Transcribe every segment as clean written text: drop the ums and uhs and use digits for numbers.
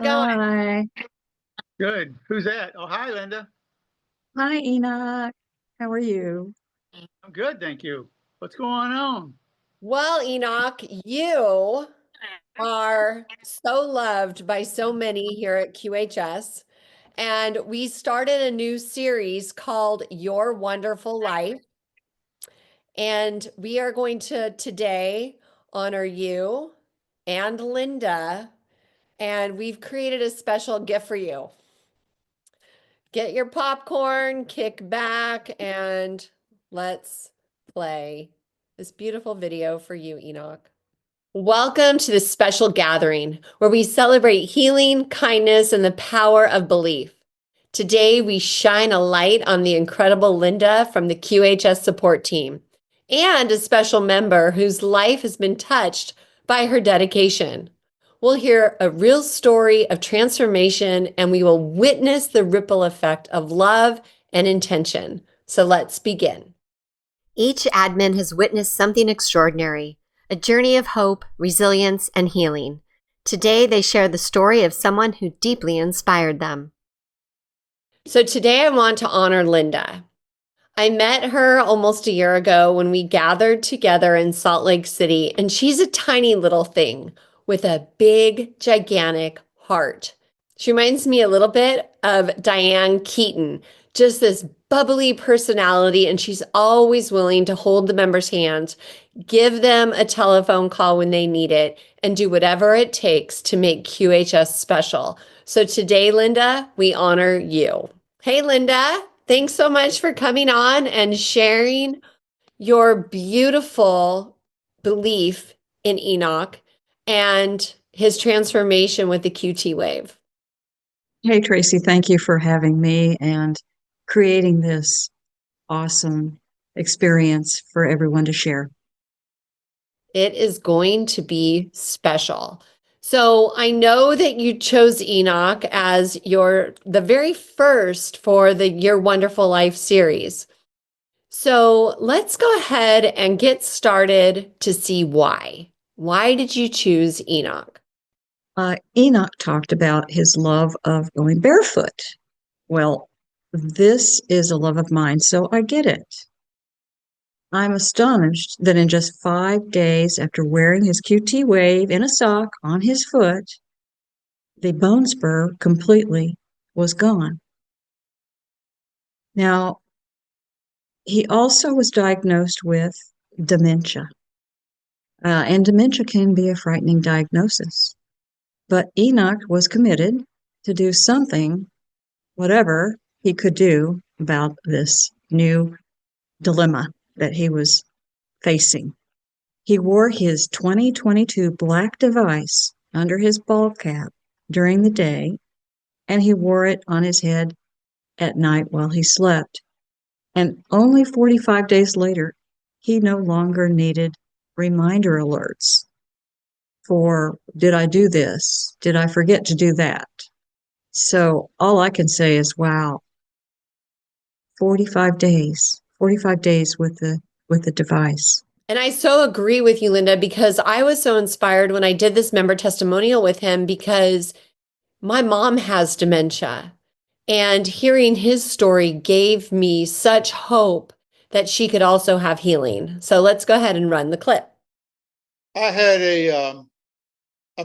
going? Hi. Good. Who's that? Oh, hi, Linda. Hi, Enoch. How are you? I'm good, thank you. What's going on? Well, Enoch, you are so loved by so many here at QHS. And we started a new series called Your Wonderful Life. And we are going to today honor you and Linda. And we've created a special gift for you. Get your popcorn, kick back, and let's play this beautiful video for you, Enoch. Welcome to this special gathering where we celebrate healing, kindness, and the power of belief. Today, we shine a light on the incredible Linda from the QHS support team and a special member whose life has been touched by her dedication. We'll hear a real story of transformation and we will witness the ripple effect of love and intention. So let's begin. Each admin has witnessed something extraordinary, a journey of hope, resilience, and healing. Today, they share the story of someone who deeply inspired them. So today I want to honor Linda. I met her almost a year ago when we gathered together in Salt Lake City, and she's a tiny little thing with a big, gigantic heart. She reminds me a little bit of Diane Keaton, just this bubbly personality, and she's always willing to hold the members' hands, give them a telephone call when they need it, and do whatever it takes to make QHS special. So today, Linda, we honor you. Hey, Linda, thanks so much for coming on and sharing your beautiful belief in Enoch and his transformation with the QT wave. Hey, Tracy, thank you for having me and creating this awesome experience for everyone to share. It is going to be special. So I know that you chose Enoch as the very first for the Your Wonderful Life series. So let's go ahead and get started to see why. Why did you choose Enoch? Enoch talked about his love of going barefoot. Well, this is a love of mine, so I get it. I'm astonished that in just 5 days after wearing his QT wave in a sock on his foot, the bone spur completely was gone. Now, he also was diagnosed with dementia. And dementia can be a frightening diagnosis. But Enoch was committed to do something, whatever he could do about this new dilemma that he was facing. He wore his 2022 black device under his ball cap during the day, and he wore it on his head at night while he slept. And only 45 days later, he no longer needed reminder alerts for, did I do this? Did I forget to do that? So all I can say is, wow, 45 days with the device. And I so agree with you, Linda, because I was so inspired when I did this member testimonial with him because my mom has dementia. And hearing his story gave me such hope that she could also have healing. So let's go ahead and run the clip. I had a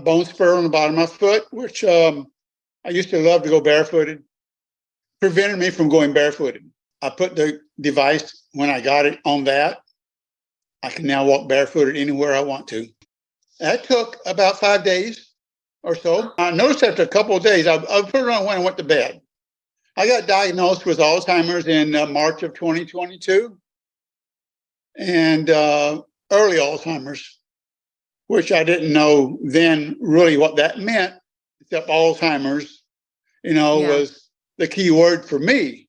bone spur on the bottom of my foot, which I used to love to go barefooted. Prevented me from going barefooted. I put the device when I got it on that. I can now walk barefooted anywhere I want to. That took about 5 days or so. I noticed after a couple of days, I put it on when I went to bed. I got diagnosed with Alzheimer's in March of 2022 and early Alzheimer's, which I didn't know then really what that meant, except Alzheimer's, was the key word for me.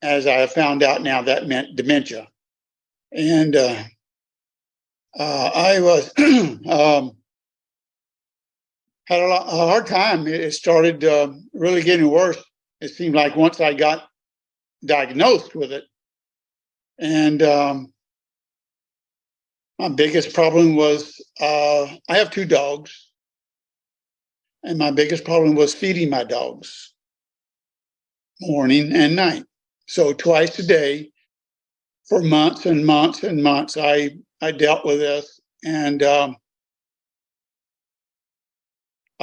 As I found out now, that meant dementia. And I was had a hard time. It started really getting worse. It seemed like once I got diagnosed with it. And my biggest problem was I have two dogs. And my biggest problem was feeding my dogs, morning and night. So twice a day for months and months and months, I dealt with this. And I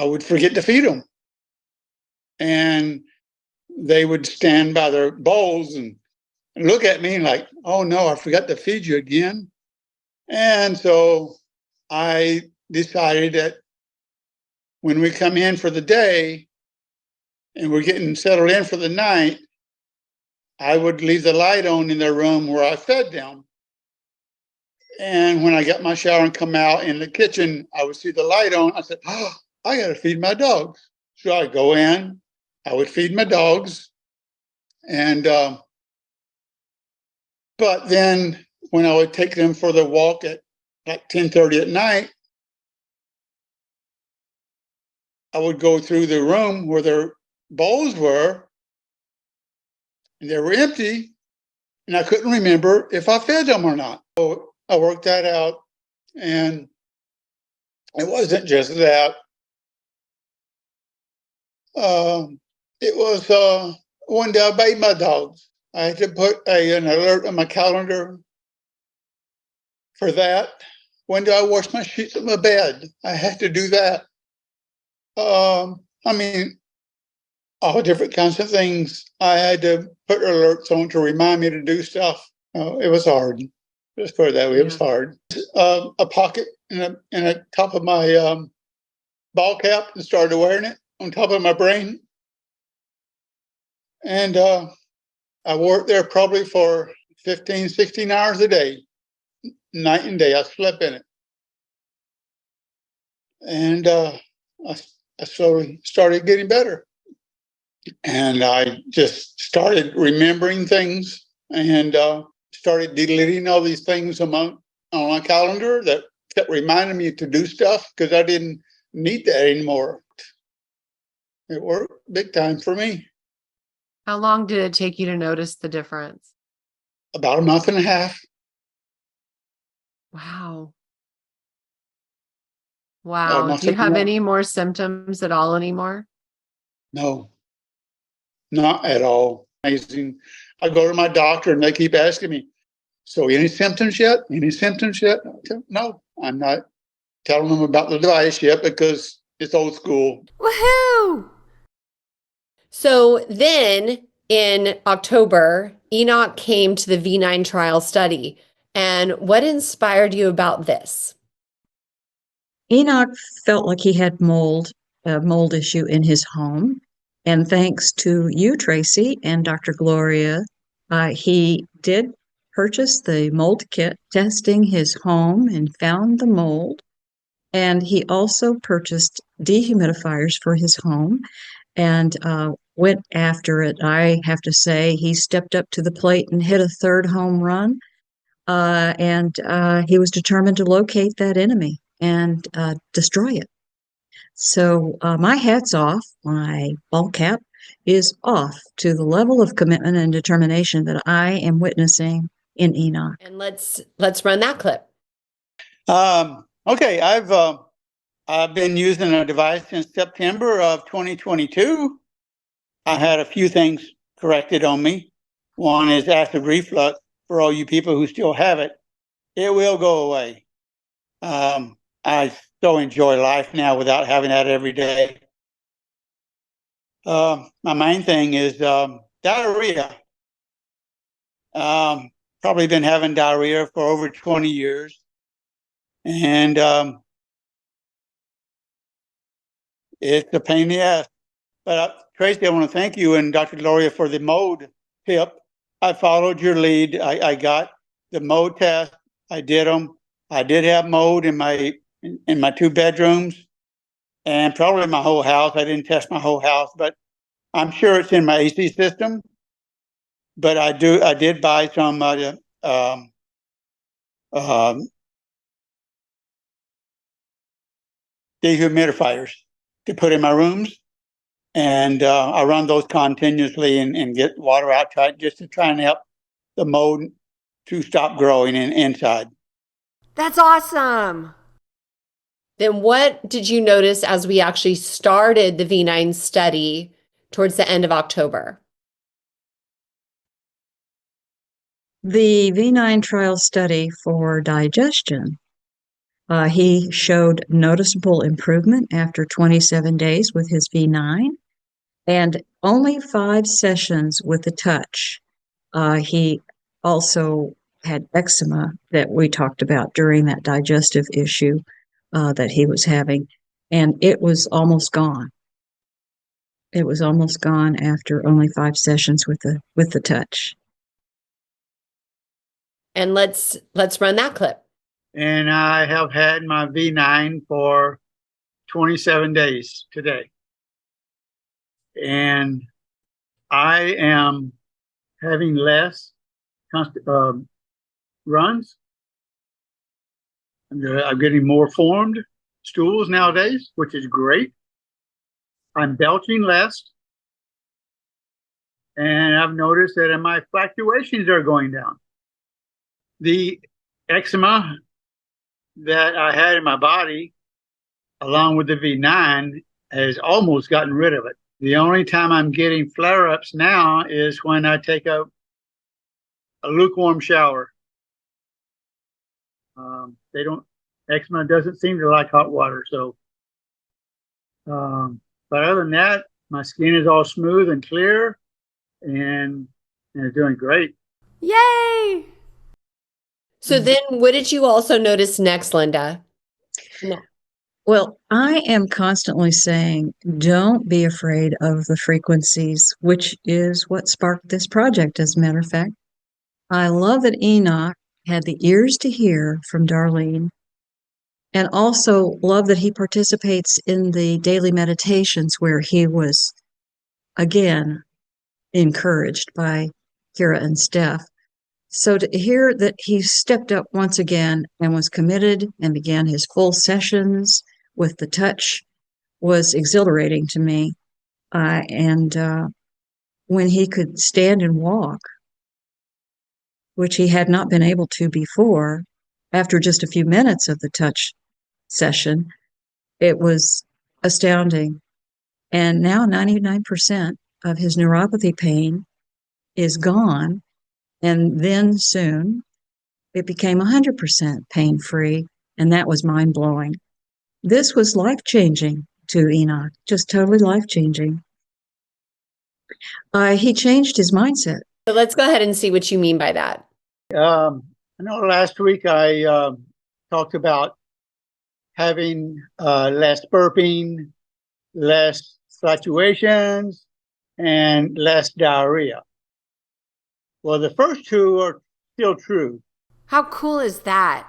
would forget to feed them. And they would stand by their bowls and look at me like, oh no, I forgot to feed you again. And so I decided that when we come in for the day and we're getting settled in for the night, I would leave the light on in their room where I fed them. And when I got my shower and come out in the kitchen, I would see the light on. I said, oh, I got to feed my dogs. So I go in, I would feed my dogs. And, but then when I would take them for the walk at like 10:30 at night, I would go through the room where their bowls were, and they were empty, and I couldn't remember if I fed them or not. So I worked that out, and it wasn't just that. It was one day I bathed my dogs. I had to put an alert on my calendar for that. When do I wash my sheets in my bed? I had to do that. I mean, all different kinds of things. I had to put alerts on to remind me to do stuff. It was hard. Let's put it that way. It was hard. A pocket in the top of my ball cap and started wearing it on top of my brain. And I wore it there probably for 15, 16 hours a day, night and day. I slept in it. And I slowly started getting better. And I just started remembering things and started deleting all these things on my calendar that kept reminding me to do stuff because I didn't need that anymore. It worked big time for me. How long did it take you to notice the difference? About a month and a half. Wow. Wow. Do you have any more symptoms at all anymore? No, not at all. Amazing. I go to my doctor and they keep asking me, so any symptoms yet? Any symptoms yet? No, I'm not telling them about the device yet because it's old school. Woohoo! So then in October, Enoch came to the V9 trial study. And what inspired you about this? Enoch felt like he had a mold issue in his home. And thanks to you, Tracy, and Dr. Gloria, he did purchase the mold kit, testing his home and found the mold. And he also purchased dehumidifiers for his home and went after it. I have to say, he stepped up to the plate and hit a third home run. And he was determined to locate that enemy and destroy it. So my hat's off, my ball cap is off to the level of commitment and determination that I am witnessing in Enoch. And let's run that clip. Okay, I've been using a device since September of 2022. I had a few things corrected on me. One is acid reflux. For all you people who still have it, it will go away. I so enjoy life now without having that every day. My main thing is diarrhea. Probably been having diarrhea for over 20 years. And it's a pain in the ass. But Tracy, I want to thank you and Dr. Gloria for the mold tip. I followed your lead. I got the mold test. I did them. I did have mold in my 2 bedrooms and probably my whole house. I didn't test my whole house, but I'm sure it's in my AC system. But I did buy some dehumidifiers to put in my rooms. And I run those continuously and get water out just to try and help the mold to stop growing inside. That's awesome. Then what did you notice as we actually started the V9 study towards the end of October? The V9 trial study for digestion, he showed noticeable improvement after 27 days with his V9 and only 5 sessions with the touch. He also had eczema that we talked about during that digestive issue that he was having, and it was almost gone. It was almost gone after only 5 sessions with the touch. And let's run that clip. And I have had my V9 for 27 days today. And I am having less runs. I'm getting more formed stools nowadays, which is great. I'm belching less. And I've noticed that my fluctuations are going down. The eczema that I had in my body, along with the V9, has almost gotten rid of it. The only time I'm getting flare-ups now is when I take a lukewarm shower. Eczema doesn't seem to like hot water. So, but other than that, my skin is all smooth and clear and it's doing great. Yay! So then what did you also notice next, Linda? No. Well, I am constantly saying, don't be afraid of the frequencies, which is what sparked this project, as a matter of fact. I love that Enoch had the ears to hear from Darlene, and also love that he participates in the daily meditations where he was, again, encouraged by Kira and Steph. So to hear that he stepped up once again and was committed and began his full sessions with the touch was exhilarating to me. And when he could stand and walk, which he had not been able to before, after just a few minutes of the touch session, it was astounding. And now 99% of his neuropathy pain is gone. And then soon it became 100% pain-free. And that was mind-blowing. This was life-changing to Enoch, just totally life-changing. He changed his mindset. So let's go ahead and see what you mean by that. I know last week I talked about having less burping, less fluctuations, and less diarrhea. Well, the first two are still true. How cool is that?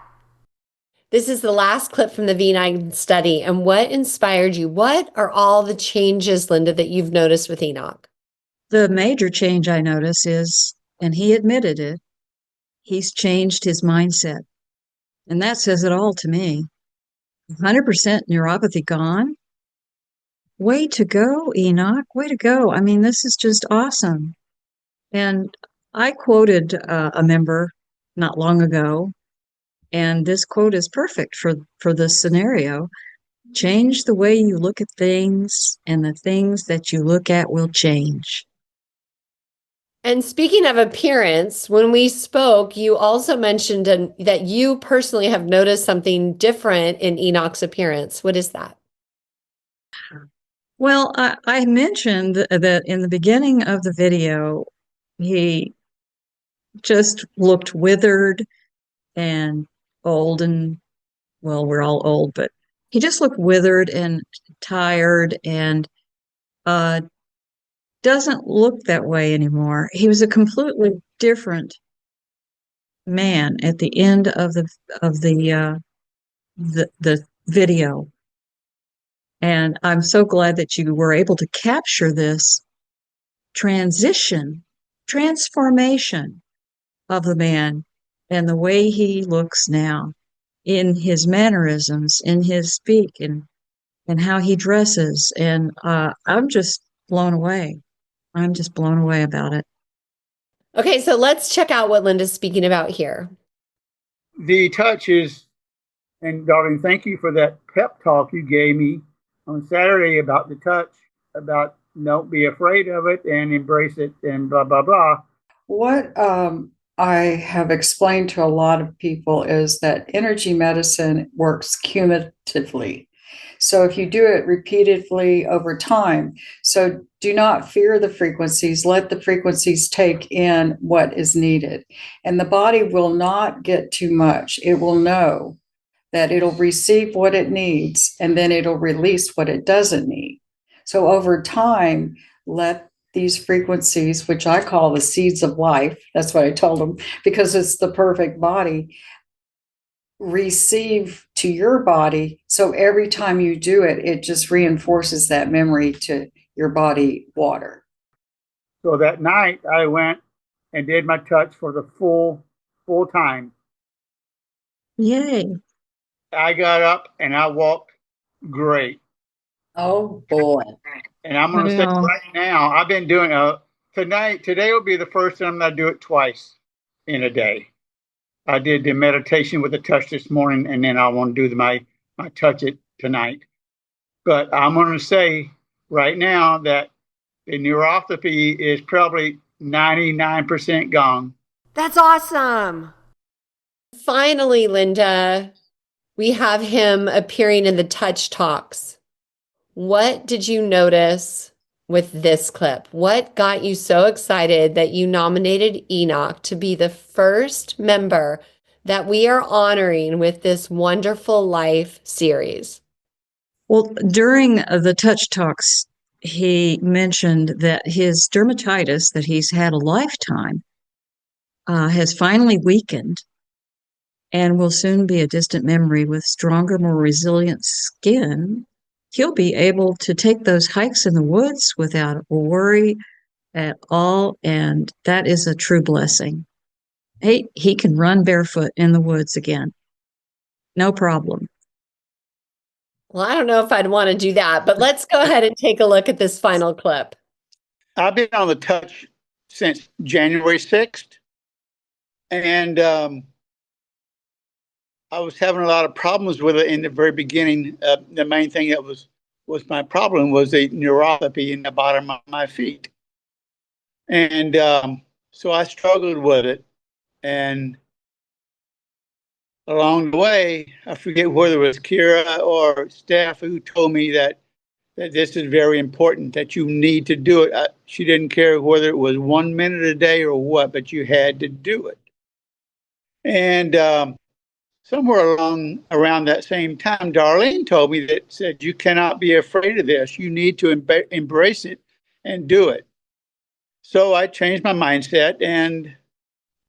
This is the last clip from the V9 study. And what inspired you? What are all the changes, Linda, that you've noticed with Enoch? The major change I notice is, and he admitted it, he's changed his mindset. And that says it all to me. 100% neuropathy gone. Way to go, Enoch. Way to go. I mean, this is just awesome. And I quoted a member not long ago, and this quote is perfect for this scenario. Change the way you look at things, and the things that you look at will change. And speaking of appearance, when we spoke, you also mentioned that you personally have noticed something different in Enoch's appearance. What is that? Well, I mentioned that in the beginning of the video, he just looked withered and old, and well, we're all old, but he just looked withered and tired and doesn't look that way anymore. He was a completely different man at the end of the video. And I'm so glad that you were able to capture this transformation of the man and the way he looks now in his mannerisms, in his speak, and how he dresses. And I'm just blown away. I'm just blown away about it. Okay, so let's check out what Linda's speaking about here. The touch is And darling, thank you for that pep talk you gave me on Saturday about the touch, about don't be afraid of it and embrace it and blah, blah, blah. What I have explained to a lot of people is that energy medicine works cumulatively. So if you do it repeatedly over time, so do not fear the frequencies, let the frequencies take in what is needed. And the body will not get too much. It will know that it'll receive what it needs and then it'll release what it doesn't need. So over time, let these frequencies, which I call the seeds of life, that's what I told them, because it's the perfect body, receive to your body. So every time you do it, it just reinforces that memory to your body water. So that night I went and did my touch for the full time. Yay. I got up and I walked great. Oh boy. And I'm going to say Wow. right now, I've been doing today will be the first time I do it twice in a day. I did the meditation with the touch this morning, and then I want to do my touch it tonight. But I'm going to say right now that the neuropathy is probably 99% gone. That's awesome. Finally, Linda, we have him appearing in the Touch Talks. What did you notice with this clip? What got you so excited that you nominated Enoch to be the first member that we are honoring with this Wonderful Life series? Well, during the Touch Talks, he mentioned that his dermatitis that he's had a lifetime has finally weakened and will soon be a distant memory with stronger, more resilient skin. He'll be able to take those hikes in the woods without a worry at all, and that is a true blessing. He can run barefoot in the woods again. No problem. Well, I don't know if I'd want to do that, but let's go ahead and take a look at this final clip. I've been on the touch since January 6th, and I was having a lot of problems with it in the very beginning. The main thing that was my problem was the neuropathy in the bottom of my feet. And so I struggled with it. And along the way, I forget whether it was Kira or staff who told me that this is very important, that you need to do it. She didn't care whether it was 1 minute a day or what, but you had to do it. And somewhere around that same time, Darlene told me that said, you cannot be afraid of this. You need to embrace it and do it. So I changed my mindset and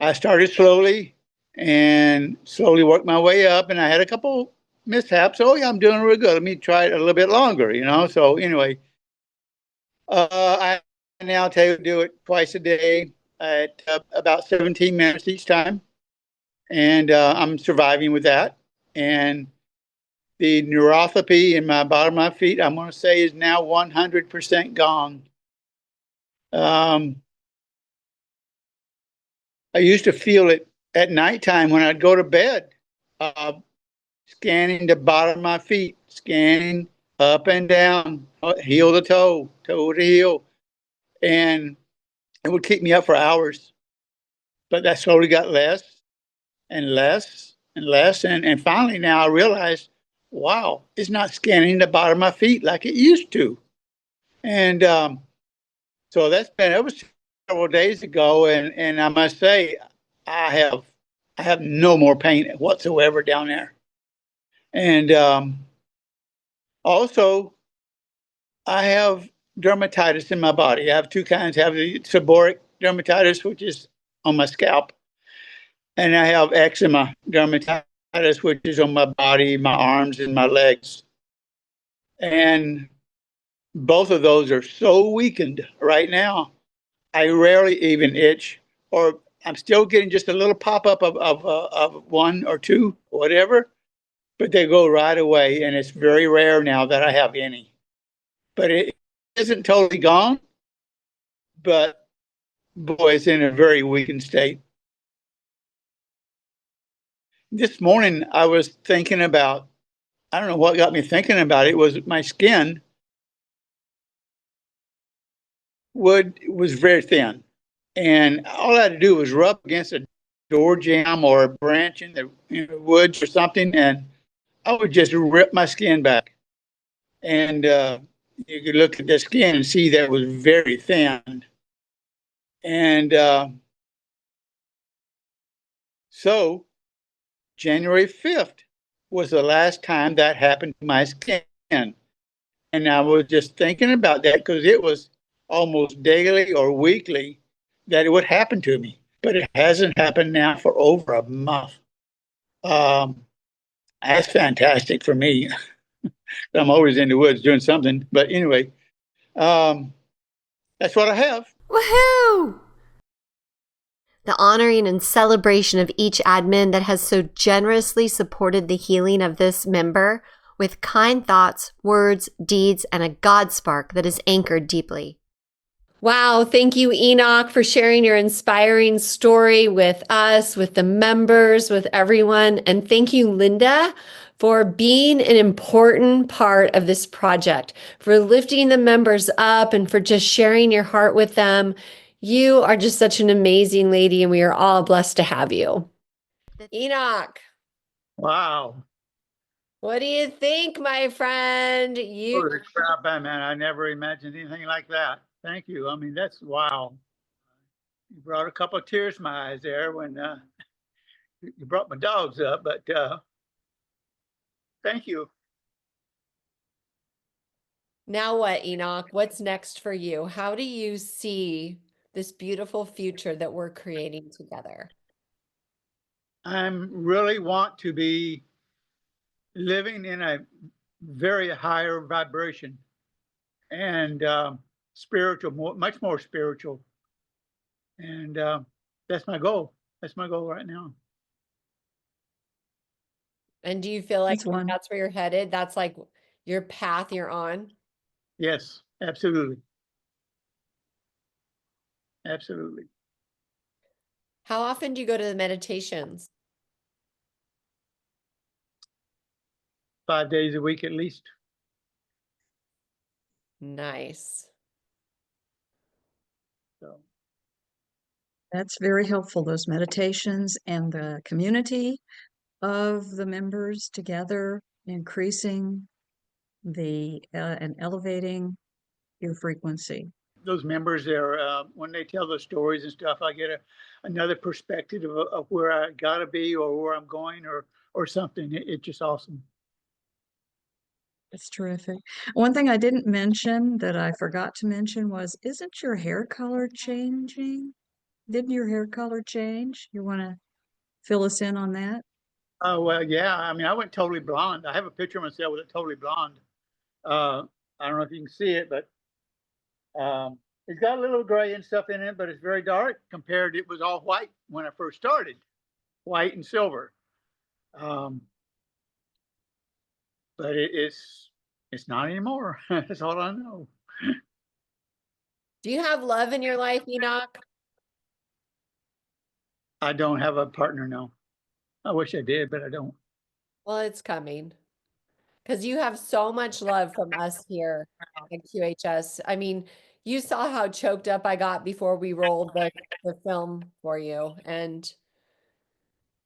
I started slowly and slowly worked my way up. And I had a couple mishaps. Oh, yeah, I'm doing real good. Let me try it a little bit longer, So anyway, I now do it twice a day at about 17 minutes each time. And I'm surviving with that. And the neuropathy in my bottom of my feet, I'm going to say, is now 100% gone. I used to feel it at nighttime when I'd go to bed, scanning the bottom of my feet, scanning up and down, heel to toe, toe to heel. And it would keep me up for hours. But that slowly got less and less and less. And finally now I realized, wow, it's not scanning the bottom of my feet like it used to. And so it was several days ago. And I must say, I have no more pain whatsoever down there. And also, I have dermatitis in my body. I have two kinds. I have the seborrheic dermatitis, which is on my scalp. And I have eczema dermatitis, which is on my body, my arms, and my legs. And both of those are so weakened right now. I rarely even itch, or I'm still getting just a little pop-up of one or two, whatever, but they go right away. And it's very rare now that I have any. But it isn't totally gone, but boy, it's in a very weakened state. This morning I was thinking about, I don't know what got me thinking about it, was my skin was very thin. And all I had to do was rub against a door jamb or a branch in the woods or something, and I would just rip my skin back. And you could look at the skin and see that it was very thin. And so January 5th was the last time that happened to my skin. And I was just thinking about that because it was almost daily or weekly that it would happen to me. But it hasn't happened now for over a month. That's fantastic for me. I'm always in the woods doing something. But anyway, that's what I have. Woohoo! The honoring and celebration of each admin that has so generously supported the healing of this member with kind thoughts, words, deeds, and a God spark that is anchored deeply. Wow. Thank you, Enoch, for sharing your inspiring story with us, with the members, with everyone. And thank you, Linda, for being an important part of this project, for lifting the members up and for just sharing your heart with them. You are just such an amazing lady, and we are all blessed to have you. Enoch, Wow. what do you think, my friend? Holy crap, man. I never imagined anything like that. Thank you. I mean, that's wow. You brought a couple of tears to my eyes there when you brought my dogs up, but thank you. Now what, Enoch? What's next for you? How do you see this beautiful future that we're creating together? I really want to be living in a very higher vibration and spiritual, much more spiritual. And that's my goal. That's my goal right now. And do you feel like That's one. that's where you're headed? That's like your path you're on? Yes, absolutely. Absolutely. How often do you go to the meditations? 5 days a week at least. Nice. So That's very helpful, those meditations and the community of the members together, increasing the and elevating your frequency. those members there, when they tell those stories and stuff, I get another perspective of where I gotta be or where I'm going or something. It's just awesome. It's terrific. One thing I didn't mention that I forgot to mention was, isn't your hair color changing? Didn't your hair color change? You want to fill us in on that? Oh, well, yeah. I mean, I went totally blonde. I have a picture of myself with it totally blonde. I don't know if you can see it, but it's got a little gray and stuff in it, but it's very dark compared. It was all white when I first started, white and silver. Um, but it's not anymore. That's all I know. Do you have love in your life, Enoch? I don't have a partner now. I wish I did, but I don't. Well, it's coming. Because you have so much love from us here at QHS. I mean, you saw how choked up I got before we rolled the film for you. And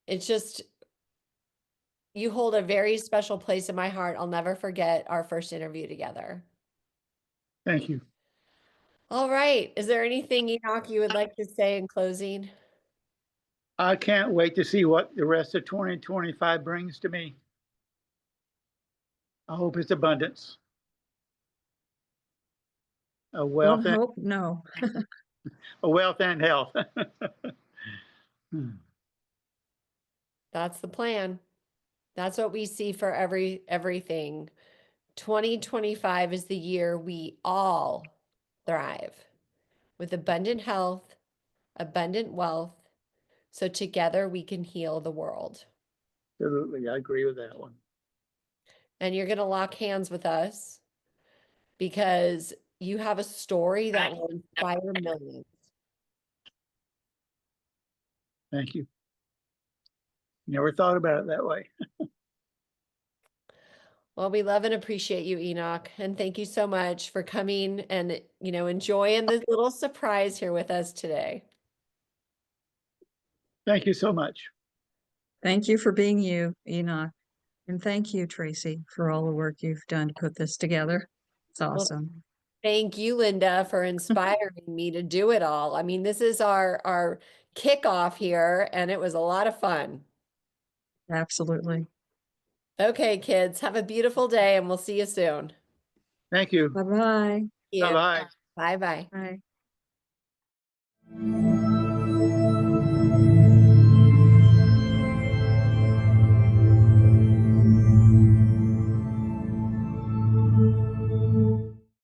it's just, you hold a very special place in my heart. I'll never forget our first interview together. Thank you. All right. Is there anything, Enoch, you would like to say in closing? I can't wait to see what the rest of 2025 brings to me. I hope it's abundance. A wealth and, Hope, no. a wealth and health. That's the plan. That's what we see for everything. 2025 is the year we all thrive with abundant health, abundant wealth, so together we can heal the world. Absolutely, I agree with that one. And you're going to lock hands with us because you have a story that will inspire millions. Thank you. Never thought about it that way. Well, we love and appreciate you, Enoch, and thank you so much for coming and, enjoying this little surprise here with us today. Thank you so much. Thank you for being you, Enoch. And thank you, Tracy, for all the work you've done to put this together. It's awesome. Thank you, Linda, for inspiring me to do it all. I mean, this is our kickoff here, and it was a lot of fun. Absolutely. Okay, kids, have a beautiful day, and we'll see you soon. Thank you. Bye-bye. Yeah. Bye-bye. Bye-bye. Bye.